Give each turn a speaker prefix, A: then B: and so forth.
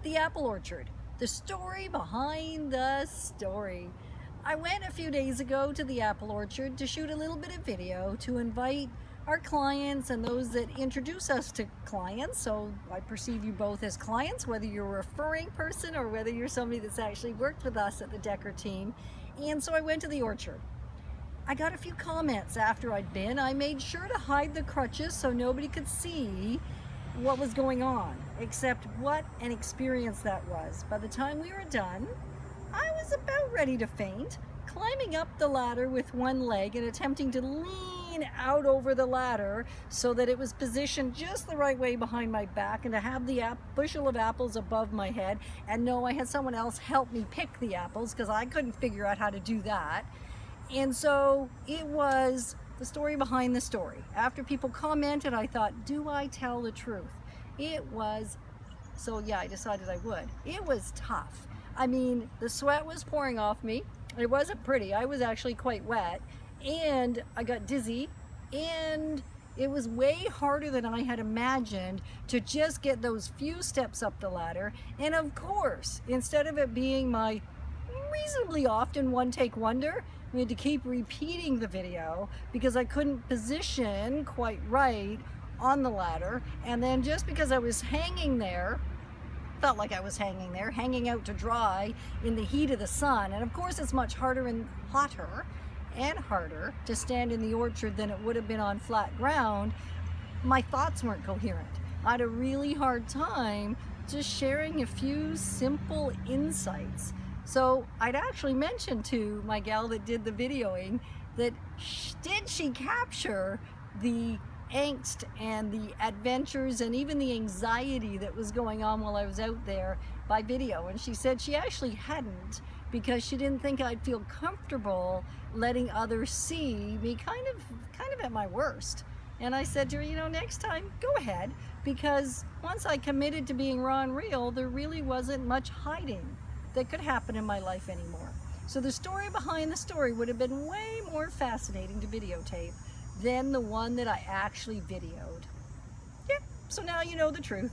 A: The apple orchard, the story behind the story. I went a few days ago to the apple orchard to shoot a little bit of video to invite our clients and those that introduce us to clients. So I perceive you both as clients, whether you're a referring person or whether you're somebody that's actually worked with us at the Decker team. And so I went to the orchard. I got a few comments after I'd been. I made sure to hide the crutches so nobody could see what was going on, except what an experience that was. By the time we were done, I was about ready to faint, climbing up the ladder with one leg and attempting to lean out over the ladder so that it was positioned just the right way behind my back and to have the bushel of apples above my head. And no, I had someone else help me pick the apples because I couldn't figure out how to do that. And so it was the story behind the story. After people commented, I thought, do I tell the truth? It was, so yeah, I decided I would. It was tough. I mean, the sweat was pouring off me. It wasn't pretty. I was actually quite wet, and I got dizzy, and it was way harder than I had imagined to just get those few steps up the ladder. And of course, instead of it being my reasonably often one-take wonder, we had to keep repeating the video because I couldn't position quite right on the ladder. And then just because I was hanging there, felt like I was hanging there, hanging out to dry in the heat of the sun. And of course it's much harder and hotter and harder to stand in the orchard than it would have been on flat ground. My thoughts weren't coherent. I had a really hard time just sharing a few simple insights. So I'd actually mentioned to my gal that did the videoing that did she capture the angst and the adventures and even the anxiety that was going on while I was out there by video. And she said she actually hadn't, because she didn't think I'd feel comfortable letting others see me kind of at my worst. And I said to her, you know, next time, go ahead, because once I committed to being raw and real, there really wasn't much hiding that could happen in my life anymore. So the story behind the story would have been way more fascinating to videotape than the one that I actually videoed. Yeah, so now you know the truth.